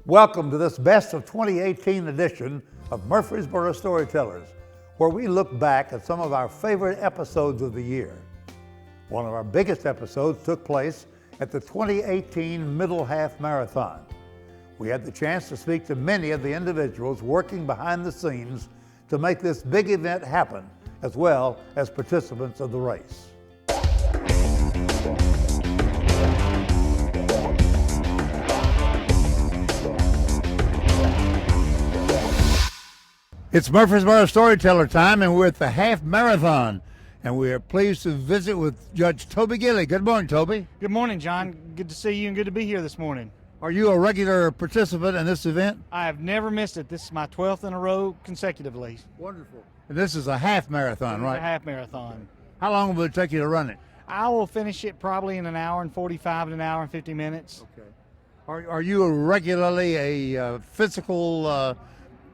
Welcome to this best of 2018 edition of Murfreesboro Storytellers, where we look back at some of our favorite episodes of the year. One of our biggest episodes took place at the 2018 Middle Half Marathon. We had the chance to speak to many of the individuals working behind the scenes to make this big event happen, as well as participants of the race. It's Murfreesboro Storyteller time, and we're at the half marathon, and we are pleased to visit with Judge Toby Gilley. Good morning, Toby. Good morning, John. Good to see you and good to be here this morning. Are you a regular participant in this event? I have never missed it. This is my 12th in a row consecutively. Wonderful. And this is a half marathon, right? It's a half marathon. How long will it take you to run it? I will finish it probably in an hour and 45 to an hour and 50 minutes. Okay. Are you regularly a physical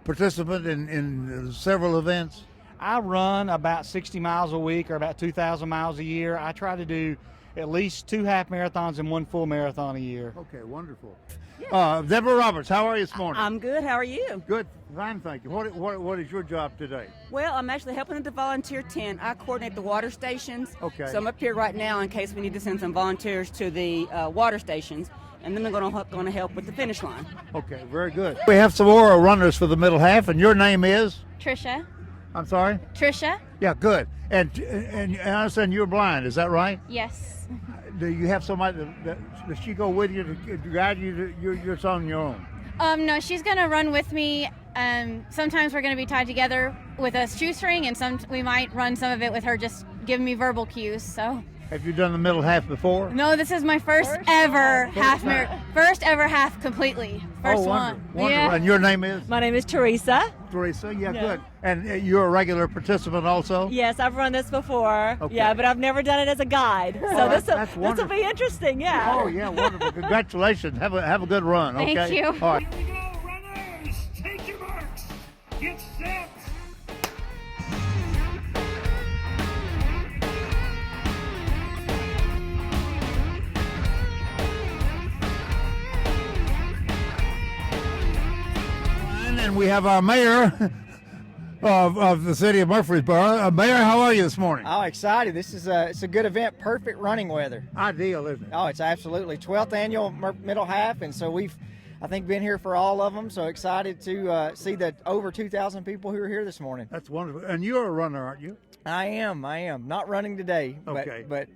participant in several events? I run about 60 miles a week or about 2,000 miles a year. I try to do at least 2 half marathons and 1 full marathon a year. Okay, wonderful. Yes. Deborah Roberts, how are you this morning? I'm good. How are you? Good. Fine, thank you. What is your job today? Well, I'm actually helping at the volunteer tent. I coordinate the water stations. Okay. So I'm up here right now in case we need to send some volunteers to the water stations. And then they're going to help with the finish line. Okay, very good. We have some more runners for the middle half, and your name is? Trisha. I'm sorry? Trisha? Yeah, good. And I understand you're blind, is that right? Yes. Do you have somebody does she go with you to guide you? You're on your own? No, she's going to run with me. Sometimes we're going to be tied together with a shoestring, and we might run some of it with her just giving me verbal cues, so. Have you done the middle half before? No, this is my first ever half completely. First one. Wonderful. Yeah. And your name is? My name is Teresa. Teresa, yeah, good. And you're a regular participant also? Yes, I've run this before. Okay. Yeah, but I've never done it as a guide. So this will be interesting, yeah. Oh, yeah, wonderful. Congratulations. Have a good run, okay? Thank you. All right. Here we go, runners. Take your marks. Get set. And we have our mayor of the city of Murfreesboro. Mayor, how are you this morning? Oh, excited. This is it's a good event, perfect running weather. Ideal, isn't it? Oh, it's absolutely 12th annual middle half, and so we've, I think, been here for all of them, so excited to see the over 2,000 people who are here this morning. That's wonderful. And you're a runner, aren't you? I am. Not running today, okay. but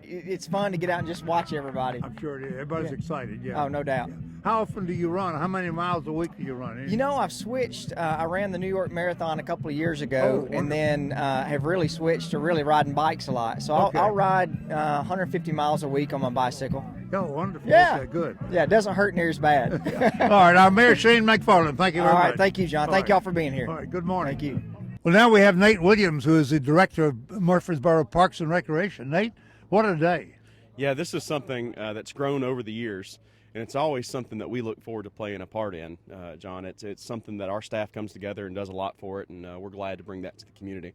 it's fun to get out and just watch everybody. I'm sure it is. Everybody's excited, yeah. Oh, no doubt. Yeah. How often do you run? How many miles a week do you run? You know, I've switched. I ran the New York Marathon a couple of years ago, and then have really switched to really riding bikes a lot. So I'll ride 150 miles a week on my bicycle. Oh, wonderful. Yeah. Okay, good. Yeah, it doesn't hurt near as bad. All right, our Mayor Shane McFarland, thank you very much. All right, thank you, John. Thank y'all for being here. All right, good morning. Thank you. Well, now we have Nate Williams, who is the director of Murfreesboro Parks and Recreation. Nate, what a day. Yeah, this is something that's grown over the years, and it's always something that we look forward to playing a part in, John. It's something that our staff comes together and does a lot for it, and we're glad to bring that to the community.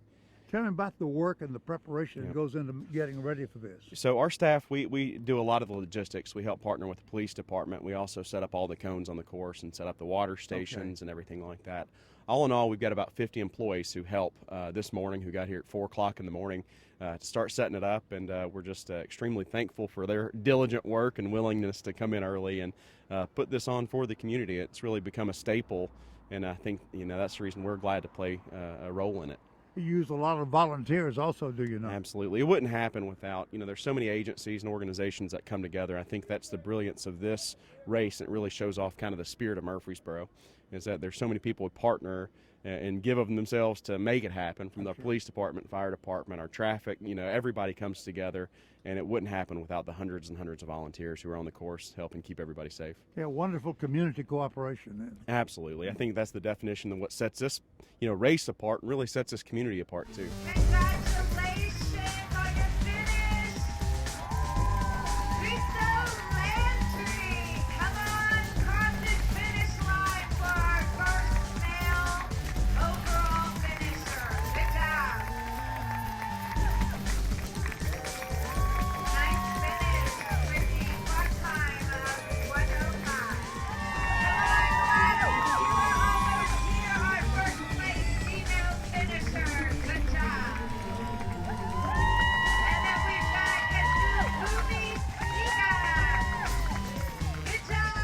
Tell me about the work and the preparation that goes into getting ready for this. So our staff, we do a lot of the logistics. We help partner with the police department. We also set up all the cones on the course and set up the water stations and everything like that. All in all, we've got about 50 employees who help this morning, who got here at 4 o'clock in the morning to start setting it up, and we're just extremely thankful for their diligent work and willingness to come in early and put this on for the community. It's really become a staple, and I think that's the reason we're glad to play a role in it. You use a lot of volunteers also, do you not? Absolutely. It wouldn't happen without, there's so many agencies and organizations that come together. I think that's the brilliance of this race. It really shows off kind of the spirit of Murfreesboro, is that there's so many people who partner and give of themselves to make it happen, from the police department, fire department, our traffic. Everybody comes together, and it wouldn't happen without the hundreds and hundreds of volunteers who are on the course helping keep everybody safe. Yeah, wonderful community cooperation then. Absolutely. I think that's the definition of what sets this, race apart, and really sets this community apart too. Congratulations on your finish! Crystal Landry, come on, cross the finish line for our first male overall finisher. Good job! Nice finish with the clock time of 1:05. Come on,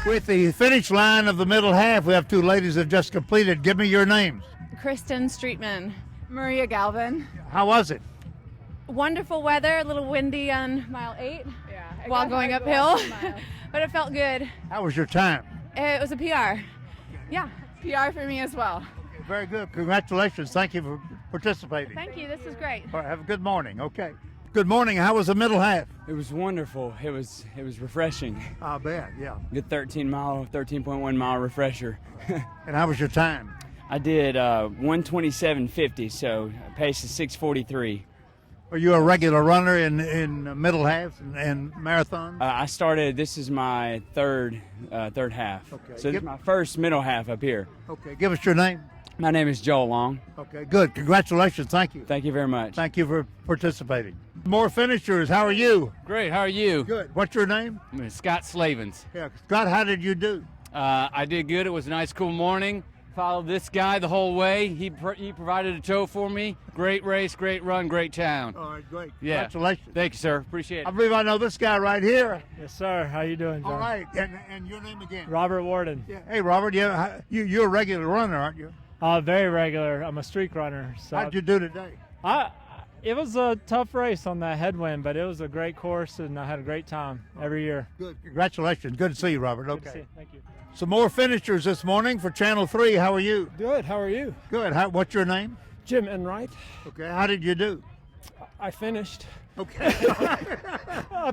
With the finish line of the middle half, we have two ladies that just completed. Give me your names. Kristen Streetman. Maria Galvin. How was it? Wonderful weather, a little windy on mile 8 while got going hard uphill, mile. but it felt good. How was your time? It was a PR. Yeah. PR for me as well. Very good. Congratulations. Thank you for participating. Thank you. This is great. All right, have a good morning. Okay. Good morning. How was the middle half? It was wonderful. It was refreshing. I bet, yeah. Good 13.1 mile refresher. And how was your time? I did 127.50, so pace is 6:43. Are you a regular runner in middle halves and marathons? I started. This is my third half. Okay. So this is my first middle half up here. Okay. Give us your name. My name is Joel Long. Okay. Good. Congratulations. Thank you. Thank you very much. Thank you for participating. More finishers. How are you? Great. How are you? Good. What's your name? Scott Slavens. Yeah. Scott, how did you do? I did good. It was a nice, cool morning. Followed this guy the whole way. He provided a tow for me. Great race, great run, great town. All right, great. Yeah. Congratulations. Thank you, sir. Appreciate it. I believe I know this guy right here. Yes, sir. How you doing, John? All right. And your name again? Robert Warden. Yeah. Hey, Robert. You're a regular runner, aren't you? Very regular. I'm a streak runner. So How'd you do today? It was a tough race on that headwind, but it was a great course, and I had a great time every year. Good. Congratulations. Good to see you, Robert. Okay. Good to see you. Thank you. Some more finishers this morning for Channel 3. How are you? Good. How are you? Good. What's your name? Jim Enright. Okay. How did you do? I finished. Okay.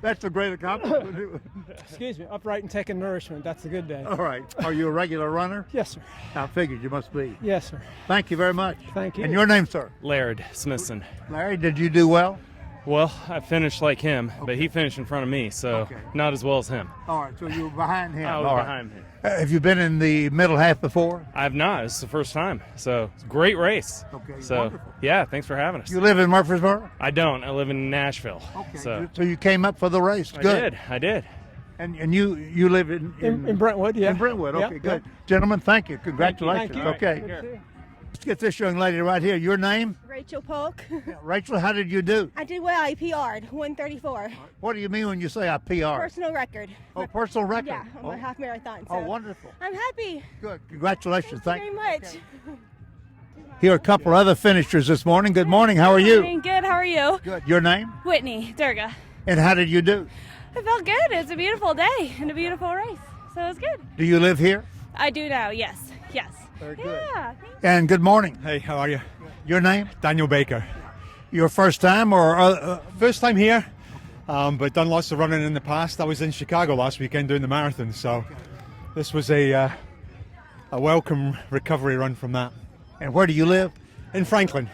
That's a great accomplishment. Excuse me. Upright and taking nourishment. That's a good day. All right. Are you a regular runner? Yes, sir. I figured you must be. Yes, sir. Thank you very much. Thank you. And your name, sir? Laird Smithson. Larry, did you do well? Well, I finished like him, but he finished in front of me, so not as well as him. All right, so you were behind him. I was behind him. Have you been in the middle half before? I have not. This is the first time, so it's a great race. Okay, so wonderful. Yeah, thanks for having us. You live in Murfreesboro? I don't. I live in Nashville. Okay, so you came up for the race. Good. I did. And you live in Brentwood, yeah. In Brentwood, okay, Yeah, good. yeah. Gentlemen, thank you. Congratulations. Thank you. Okay. Let's get this young lady right here. Your name? Rachel Polk. Rachel, how did you do? I did well. I PR'd 134. What do you mean when you say I PR? Personal record. Oh, personal record? Yeah, on my half marathon. Oh, so wonderful. I'm happy. Good. Congratulations. Thank you very much. Here are a couple other finishers this morning. Good morning. How are you? Good. How are you? Good. Your name? Whitney Durga. And how did you do? I felt good. It's a beautiful day and a beautiful race, so it was good. Do you live here? I do now. Yes. Yes. Very good. Yeah. And good morning. Hey, how are you? Your name? Daniel Baker. Your first time or? First time here, but done lots of running in the past. I was in Chicago last weekend doing the marathon, so this was a welcome recovery run from that. And where do you live? In Franklin,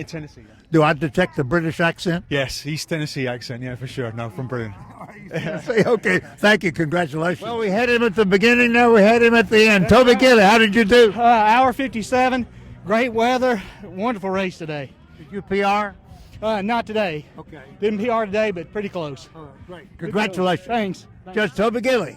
Tennessee. Do I detect the British accent? Yes, East Tennessee accent, yeah, for sure. No, from Britain. Okay, thank you. Congratulations. Well, we had him at the beginning, now we had him at the end. Toby Gilley, how did you do? Hour 57, great weather, wonderful race today. Did you PR? Not today. Okay. Didn't PR today, but pretty close. Great. Congratulations. Thanks. Judge Toby Gilley.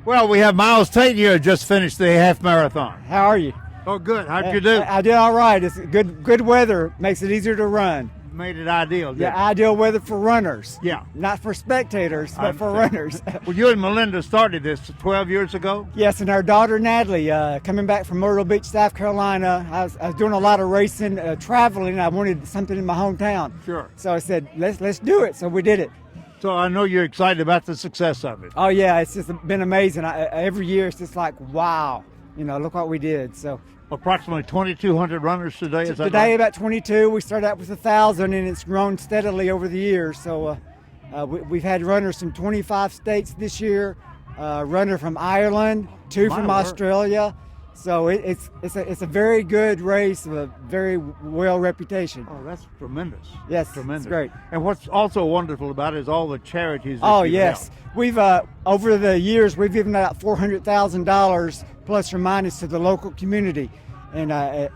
Well, we have Miles Tate here, just finished the half marathon. How are you? Oh, good. How'd you do? I did all right. It's good weather. Makes it easier to run. Made it ideal, didn't it? Ideal weather for runners. Yeah. Not for spectators, but for runners. Well, you and Melinda started this 12 years ago? Yes, and our daughter Natalie, coming back from Myrtle Beach, South Carolina, I was doing a lot of racing, traveling. I wanted something in my hometown. Sure. So I said, let's do it. So we did it. So I know you're excited about the success of it. Oh yeah, it's just been amazing. Every year it's just like, wow, look what we did. So approximately 2,200 runners today. Is that today right? about 22. We started out with 1,000, and it's grown steadily over the years. So we've had runners from 25 states this year, runner from Ireland, two from Australia. So it's a very good race with a very well reputation. Oh, that's tremendous. Yes, tremendous. It's great. And what's also wonderful about it is all the charities. Oh yes, we've over the years we've given out $400,000 plus or minus to the local community, and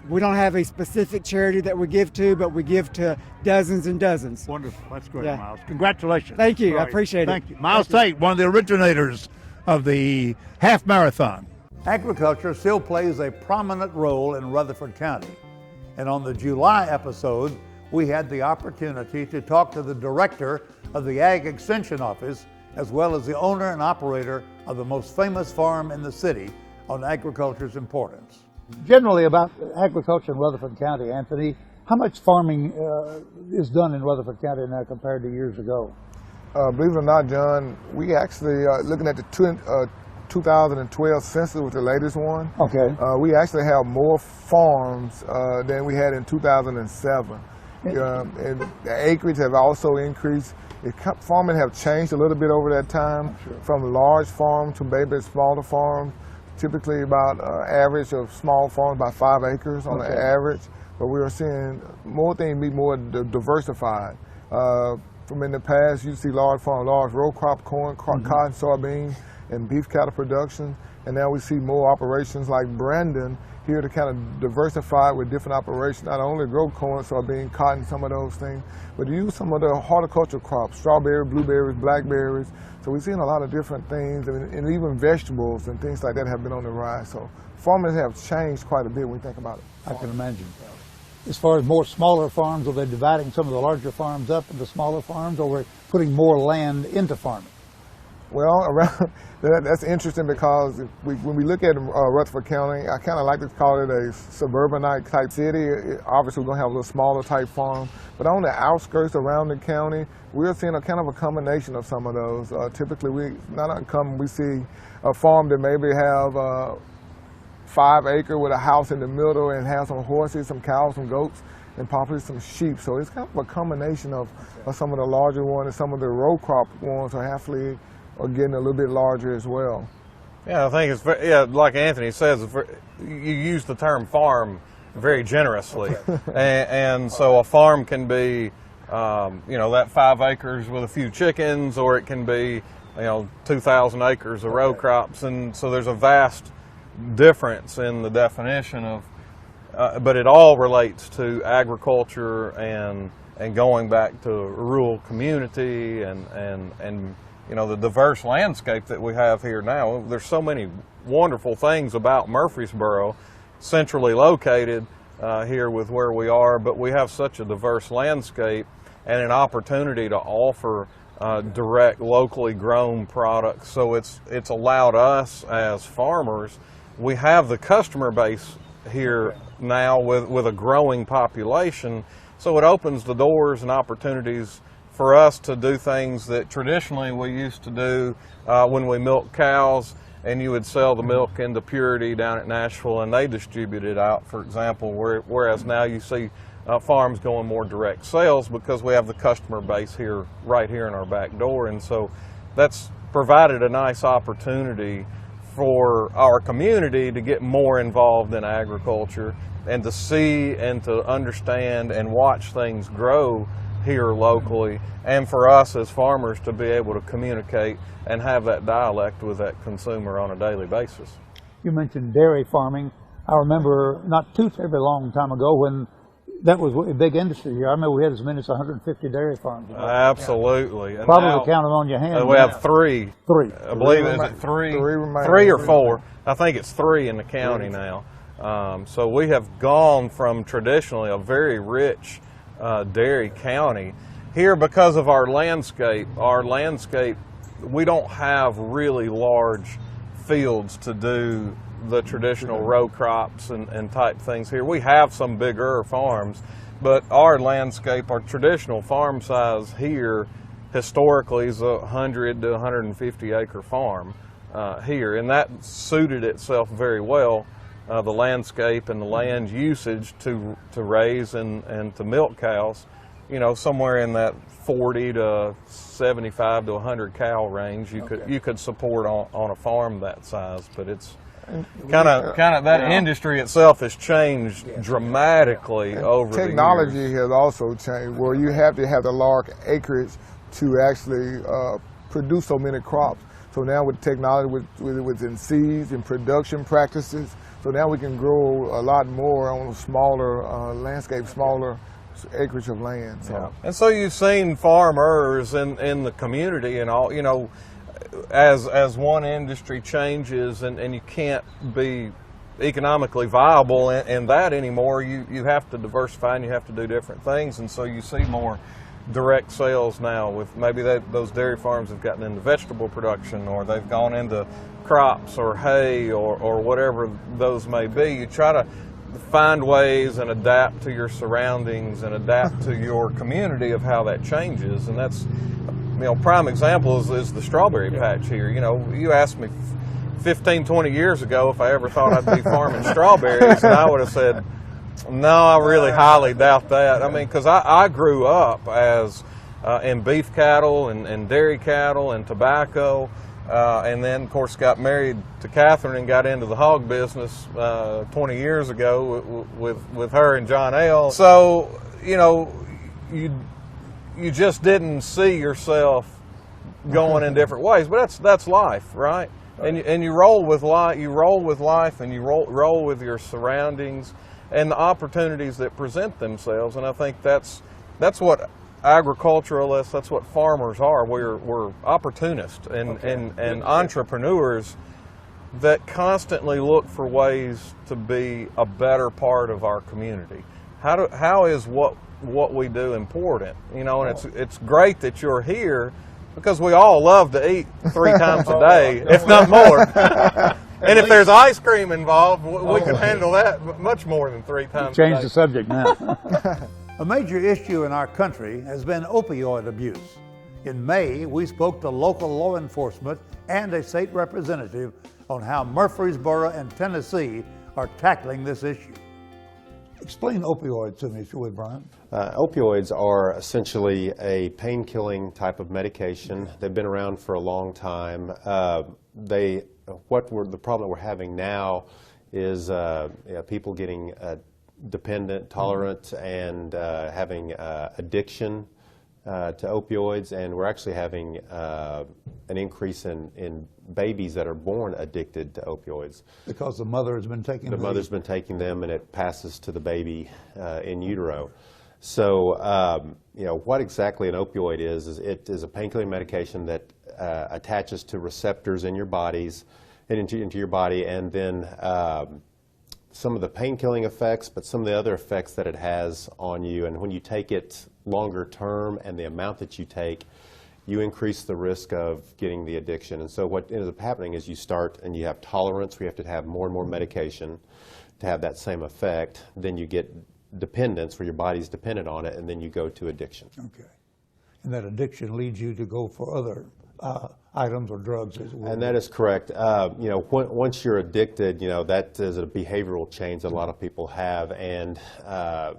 we don't have a specific charity that we give to, but we give to dozens and dozens. Wonderful. That's great, Yeah. Miles. Congratulations. Thank you. Right. I appreciate it. Thank you. Miles Tate, one of the originators of the half marathon. Agriculture still plays a prominent role in Rutherford County. And on the July episode, we had the opportunity to talk to the director of the Ag Extension Office, as well as the owner and operator of the most famous farm in the city on agriculture's importance. Generally about agriculture in Rutherford County, Anthony, how much farming is done in Rutherford County now compared to years ago? Believe it or not, John, we actually, looking at the 2012 census with the latest one, okay. We actually have more farms than we had in 2007. And the acreage have also increased. Farming have changed a little bit over that time, from large farms to maybe smaller farms. Typically about average of small farms, about 5 acres on the average. But we are seeing more things be more diversified. From in the past, you see large farms, large row crop, corn, cotton, soybean, and beef cattle production. And now we see more operations like Brandon here to kind of diversify with different operations, not only grow corn, soybean, cotton, some of those things, but to use some of the horticultural crops, strawberries, blueberries, blackberries. So we're seeing a lot of different things, and even vegetables and things like that have been on the rise. So farmers have changed quite a bit when you think about it. I can imagine. As far as more smaller farms, are they dividing some of the larger farms up into smaller farms, or we're putting more land into farming? Well, that's interesting because when we look at Rutherford County, I kind of like to call it a suburbanite type city. Obviously, we're going to have a little smaller type farm. But on the outskirts around the county, we're seeing a kind of a combination of some of those. Typically, not uncommon, we see a farm that maybe have 5 acre with a house in the middle and have some horses, some cows, some goats, and possibly some sheep. So it's kind of a combination of some of the larger ones, and some of the row crop ones are halfway are getting a little bit larger as well. Yeah, I think it's very, like Anthony says, you use the term farm very generously, and so a farm can be, that 5 acres with a few chickens, or it can be, 2,000 acres of row crops, and so there's a vast difference in the definition of, but it all relates to agriculture and going back to a rural community and the diverse landscape that we have here now. There's so many wonderful things about Murfreesboro, centrally located here with where we are, but we have such a diverse landscape and an opportunity to offer direct, locally grown products. So it's allowed us as farmers, we have the customer base here now with a growing population, so it opens the doors and opportunities for us to do things that traditionally we used to do when we milked cows, and you would sell the milk into Purity down at Nashville and they distribute it out, for example, whereas now you see farms going more direct sales because we have the customer base here, right here in our back door. And so that's provided a nice opportunity for our community to get more involved in agriculture and to see and to understand and watch things grow here locally, and for us as farmers to be able to communicate and have that dialect with that consumer on a daily basis. You mentioned dairy farming. I remember not too terribly long time ago when that was a big industry here. I remember we had as many as 150 dairy farms. Absolutely. And probably count them on your hand. We have 3. 3. I believe, is it 3? 3 or 4. I think it's 3 in the county now. So we have gone from traditionally a very rich dairy county. Here, because of our landscape, we don't have really large fields to do the traditional row crops and type things here. We have some bigger farms, but our landscape, our traditional farm size here, historically is a 100 to 150 acre farm here, and that suited itself very well, the landscape and the land usage to raise and to milk cows, somewhere in that 40 to 75 to 100 cow range you could support on a farm that size. But it's kind of that industry itself has changed dramatically over the years. Technology has also changed, where you have to have the large acreage to actually produce so many crops. So now with technology, within seeds and production practices, so now we can grow a lot more on a smaller landscape, smaller acreage of land. So. Yeah. And so you've seen farmers in the community and all, as one industry changes and you can't be economically viable in that anymore, you have to diversify and you have to do different things. And so you see more direct sales now. With maybe those dairy farms have gotten into vegetable production, or they've gone into crops or hay or whatever those may be. You try to find ways and adapt to your surroundings and adapt to your community of how that changes. And that's, prime example is the strawberry patch here. You asked me 15, 20 years ago if I ever thought I'd be farming strawberries, and I would have said, no, I really highly doubt that. I mean, because I grew up in beef cattle and dairy cattle and tobacco, and then, of course, got married to Catherine and got into the hog business 20 years ago with her and John L. So, you just didn't see yourself going in different ways, but that's life, right? And you roll with life. You roll with life, and you roll with your surroundings and the opportunities that present themselves. And I think that's what agriculturalists, that's what farmers are. We're opportunists and entrepreneurs that constantly look for ways to be a better part of our community. How is what we do important? And it's great that you're here, because we all love to eat 3 times a day, if not more. And if there's ice cream involved, we can handle that much more than 3 times a day. Change the subject now. A major issue in our country has been opioid abuse. In May, we spoke to local law enforcement and a state representative on how Murfreesboro and Tennessee are tackling this issue. Explain opioids to me, if you would, Brian. Opioids are essentially a pain-killing type of medication. They've been around for a long time. The problem we're having now is people getting dependent, tolerant, and having addiction to opioids, and we're actually having an increase in babies that are born addicted to opioids. Because the mother has been taking them. The mother's been taking them, and it passes to the baby in utero. So, what exactly an opioid is it is a painkilling medication that attaches to receptors in your bodies and into your body, and then some of the painkilling effects, but some of the other effects that it has on you. And when you take it longer term and the amount that you take, you increase the risk of getting the addiction. And so what ends up happening is you start and you have tolerance, where you have to have more and more medication to have that same effect. Then you get dependence, where your body's dependent on it, and then you go to addiction. Okay. And that addiction leads you to go for other items or drugs as well. And that is correct. Once you're addicted, that is a behavioral change that a lot of people have. And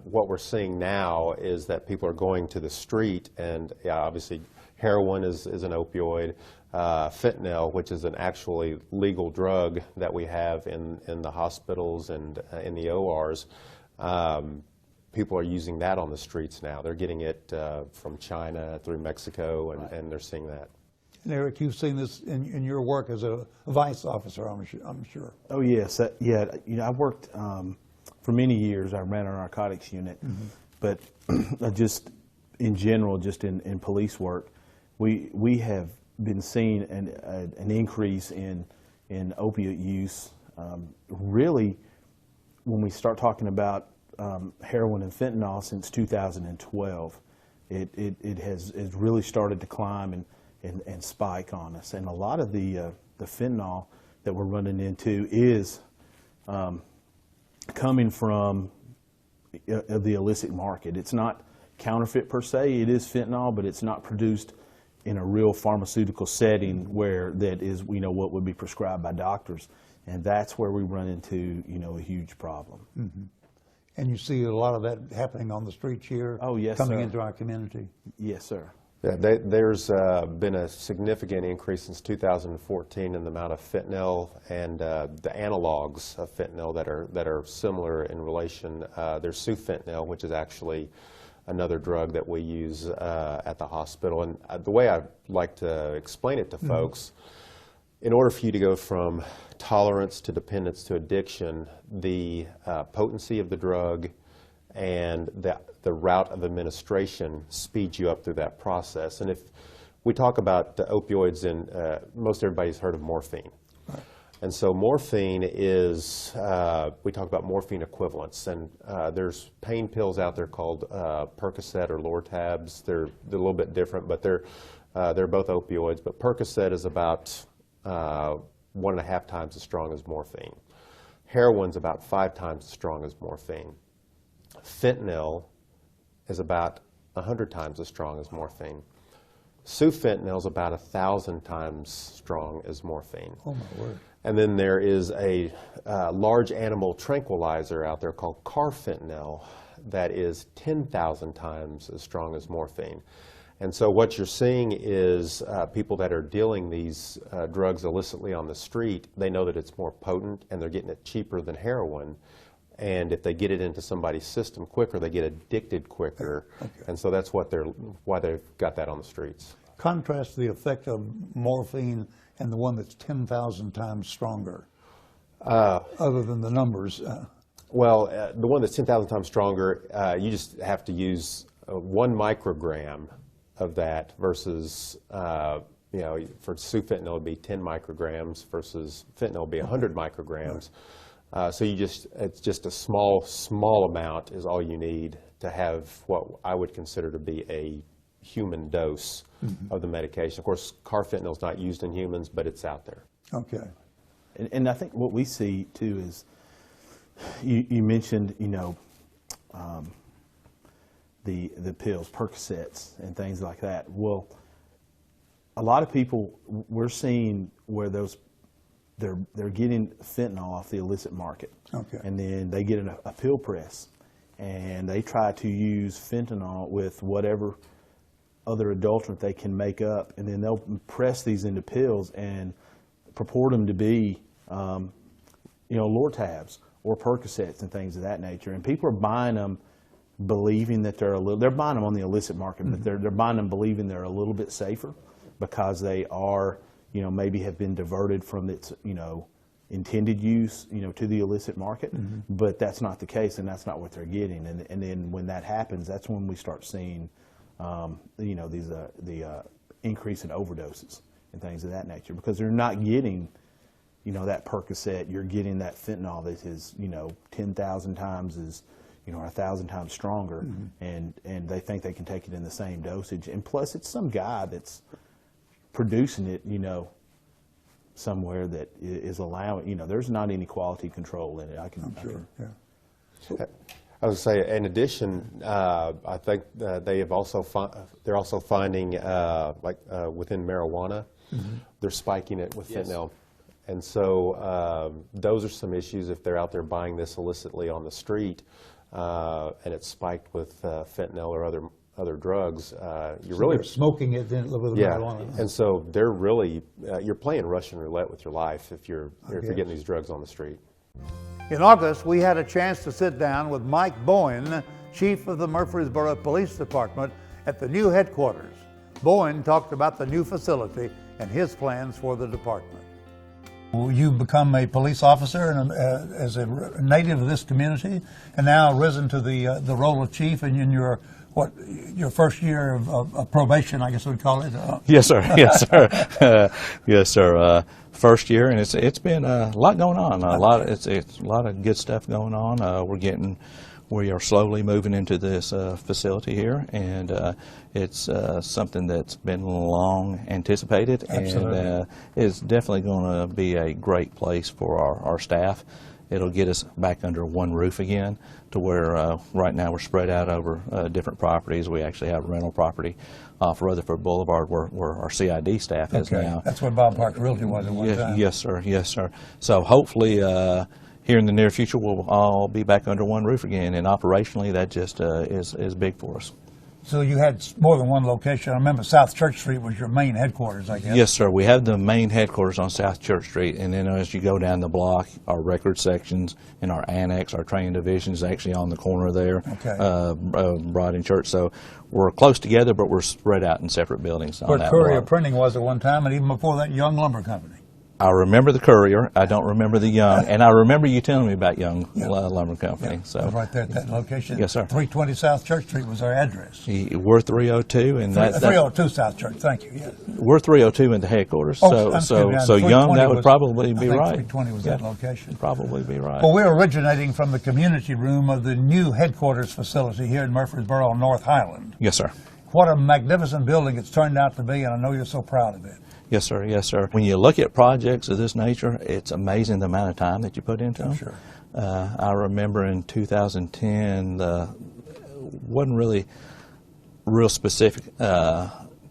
what we're seeing now is that people are going to the street, and obviously heroin is an opioid. Fentanyl, which is an actually legal drug that we have in the hospitals and in the ORs. People are using that on the streets now. They're getting it from China through Mexico, and they're seeing that. And Eric, you've seen this in your work as a vice officer, I'm sure. Oh yes, I worked for many years. I ran a narcotics unit, but just in general, just in police work, we have been seeing an increase in opiate use. Really, when we start talking about heroin and fentanyl since 2012, it has really started to climb and spike on us. And a lot of the fentanyl that we're running into is coming from the illicit market. It's not counterfeit per se. It is fentanyl, but it's not produced in a real pharmaceutical setting where that is, what would be prescribed by doctors. And that's where we run into, a huge problem. Mm-hmm. And you see a lot of that happening on the streets here? Oh, yes, coming sir. into our community? Yes, sir. Yeah, there's been a significant increase since 2014 in the amount of fentanyl and the analogs of fentanyl that are similar in relation. There's sufentanil, which is actually another drug that we use at the hospital. And the way I like to explain it to folks, in order for you to go from tolerance to dependence to addiction, the potency of the drug and the route of administration speeds you up through that process. And if we talk about opioids, most everybody's heard of morphine. And so morphine is, we talk about morphine equivalents, and there's pain pills out there called Percocet or Lortabs. They're a little bit different, but they're both opioids. But Percocet is about 1.5 times as strong as morphine. Heroin's about 5 times as strong as morphine. Fentanyl is about 100 times as strong as morphine. Sufentanil is about 1,000 times strong as morphine. Oh my word. And then there is a large animal tranquilizer out there called carfentanil that is 10,000 times as strong as morphine. And so what you're seeing is people that are dealing these drugs illicitly on the street, they know that it's more potent and they're getting it cheaper than heroin. And if they get it into somebody's system quicker, they get addicted quicker. Okay. And so that's why they've got that on the streets. Contrast the effect of morphine and the one that's 10,000 times stronger, other than the numbers. Well, the one that's 10,000 times stronger, you just have to use 1 microgram of that versus, you know, for sufentanil it would be 10 micrograms versus fentanyl would be 100 micrograms. So it's just a small amount is all you need to have what I would consider to be a human dose of the medication. Of course, carfentanil is not used in humans, but it's out there. Okay. And I think what we see too is, you mentioned, you know, the pills, Percocets and things like that. Well, a lot of people, we're seeing where they're getting fentanyl off the illicit market. Okay. And then they get a pill press, and they try to use fentanyl with whatever other adulterant they can make up, and then they'll press these into pills and purport them to be, you know, Lortabs or Percocets and things of that nature. And people are buying them believing that they're buying them on the illicit market, but they're buying them believing they're a little bit safer because they are, you know, maybe have been diverted from its, you know, intended use, you know, to the illicit market. But that's not the case, and that's not what they're getting. And then when that happens, that's when we start seeing, you know, the increase in overdoses and things of that nature, because they're not getting, you know, that Percocet. You're getting that fentanyl that is, you know, 10,000 times as, you know, 1,000 times stronger, and they think they can take it in the same dosage. And plus, it's some guy that's producing it, you know, somewhere that is allowing, you know, there's not any quality control in it. I'm sure. Yeah. I was going to say, in addition, I think they have they're also finding, within marijuana, they're spiking it with fentanyl. And so those are some issues if they're out there buying this illicitly on the street, and it's spiked with fentanyl or other drugs. You're really smoking it then with marijuana. And so they're really you're playing Russian roulette with your life if you're getting these drugs on the street. In August, we had a chance to sit down with Mike Bowen, chief of the Murfreesboro Police Department, at the new headquarters. Bowen talked about the new facility and his plans for the department. You become a police officer and as a native of this community, and now risen to the role of chief, and in your first year of probation, I guess we'd call it. Yes, sir. Yes, sir. Yes, sir. First year, and it's been a lot going on. It's a lot of good stuff going on. We are slowly moving into this facility here, and it's something that's been long anticipated. Absolutely. And it's definitely going to be a great place for our staff. It'll get us back under one roof again, to where right now we're spread out over different properties. We actually have rental property off Rutherford Boulevard where our CID staff is now. That's what Bob Park Realty was at one time. Yes, sir. Yes, sir. So hopefully here in the near future we'll all be back under one roof again, and operationally that just is big for us. So you had more than one location. I remember South Church Street was your main headquarters, I guess. Yes, sir. We have the main headquarters on South Church Street, and then as you go down the block, our record sections and our annex, our training division is actually on the corner there, Broad and Church. So we're close together, but we're spread out in separate buildings. Where Courier Printing was at one time, and even before that, Young Lumber Company. I remember the Courier. I don't remember the Young, and I remember you telling me about Young Lumber Company. So right there at that location. Yes, sir. 320 South Church Street was our address. We're 302, and 302 South Church. Thank you. Yes. We're 302 in the headquarters. Oh, so Young, that would probably be right. 320 was that location. Probably be right. Well, we're originating from the community room of the new headquarters facility here in Murfreesboro on North Highland. Yes, sir. What a magnificent building it's turned out to be, and I know you're so proud of it. Yes, sir. Yes, sir. When you look at projects of this nature, it's amazing the amount of time that you put into them. Sure. I remember in 2010, wasn't really real specific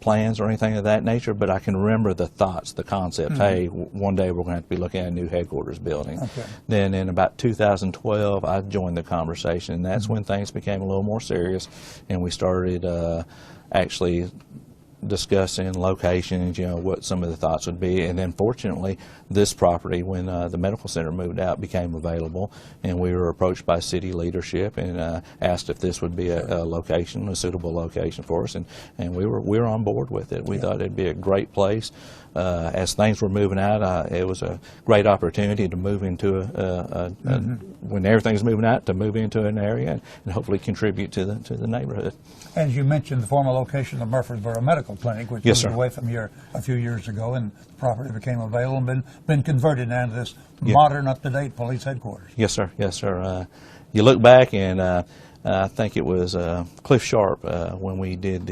plans or anything of that nature, but I can remember the thoughts, the concepts. Hey, one day we're going to have to be looking at a new headquarters building. Okay. Then in about 2012, I joined the conversation, and that's when things became a little more serious, and we started actually discussing locations, what some of the thoughts would be. And then fortunately, this property, when the medical center moved out, became available, and we were approached by city leadership and asked if this would be a location, a suitable location for us, and we were on board with it. We thought it'd be a great place. As things were moving out, it was a great opportunity to move into when everything's moving out, to move into an area and hopefully contribute to the neighborhood. As you mentioned, the former location of Murfreesboro Medical Clinic, which moved away from here a few years ago, and the property became available and been converted now into this modern, up-to-date police headquarters. Yes, sir. Yes, sir. You look back, and I think it was Cliff Sharp when we did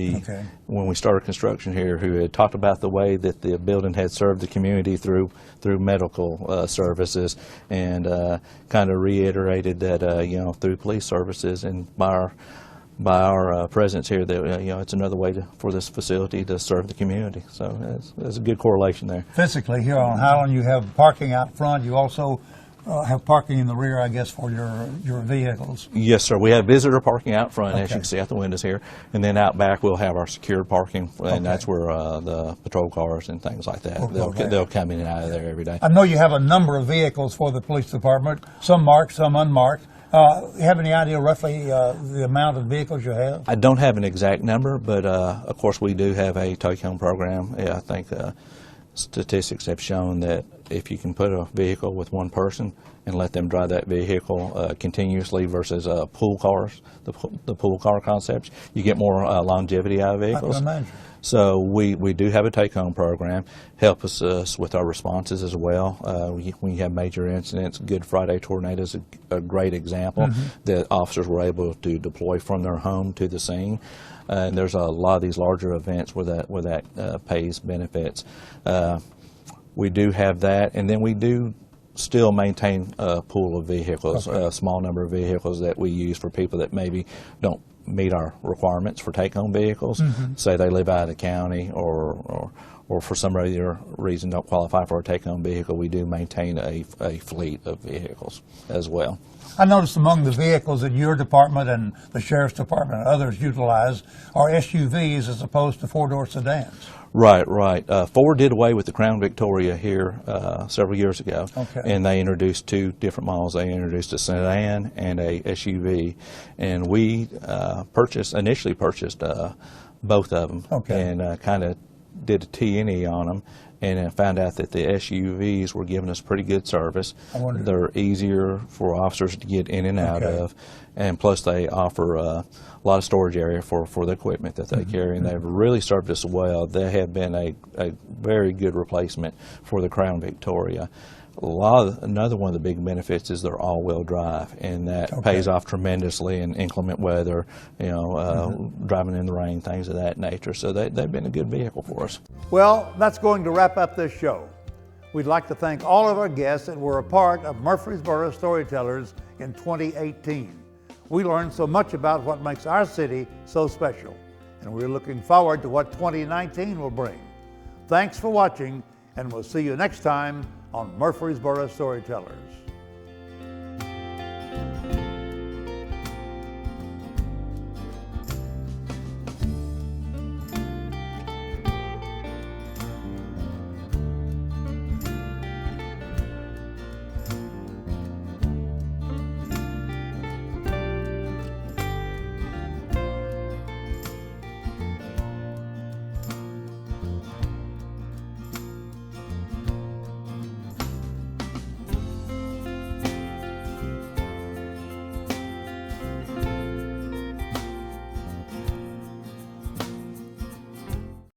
when we started construction here, who had talked about the way that the building had served the community through medical services, and kind of reiterated that through police services and by our presence here, that it's another way for this facility to serve the community. So there's a good correlation there. Physically, here on Highland, you have parking out front. You also have parking in the rear, I guess, for your vehicles. Yes, sir. We have visitor parking out front, as you can see out the windows here, and then out back we'll have our secured parking, and that's where the patrol cars and things like that, they'll come in and out of there every day. I know you have a number of vehicles for the police department, some marked, some unmarked. You have any idea roughly the amount of vehicles you have? I don't have an exact number, but of course we do have a take-home program. I think statistics have shown that if you can put a vehicle with one person and let them drive that vehicle continuously versus pool cars, the pool car concepts, you get more longevity out of vehicles. I can imagine. So we do have a take-home program, help us with our responses as well. When you have major incidents, Good Friday tornado is a great example that officers were able to deploy from their home to the scene. And there's a lot of these larger events where that pays benefits. We do have that, and then we do still maintain a pool of vehicles, a small number of vehicles that we use for people that maybe don't meet our requirements for take-home vehicles. Say they live out of the county or for some other reason don't qualify for a take-home vehicle. We do maintain a fleet of vehicles as well. I noticed among the vehicles that your department and the sheriff's department and others utilize are SUVs as opposed to four-door sedans. Right. Ford did away with the Crown Victoria here several years ago, and they introduced two different models. They introduced a sedan and a SUV, and we initially purchased both of them, and kind of did a T&E on them, and found out that the SUVs were giving us pretty good service. They're easier for officers to get in and out of, and plus they offer a lot of storage area for the equipment that they carry, and they've really served us well. They have been a very good replacement for the Crown Victoria. Another one of the big benefits is they're all-wheel drive, and that pays off tremendously in inclement weather, driving in the rain, things of that nature. So they've been a good vehicle for us. Well, that's going to wrap up this show. We'd like to thank all of our guests that were a part of Murfreesboro Storytellers in 2018. We learned so much about what makes our city so special, and we're looking forward to what 2019 will bring. Thanks for watching, and we'll see you next time on Murfreesboro Storytellers.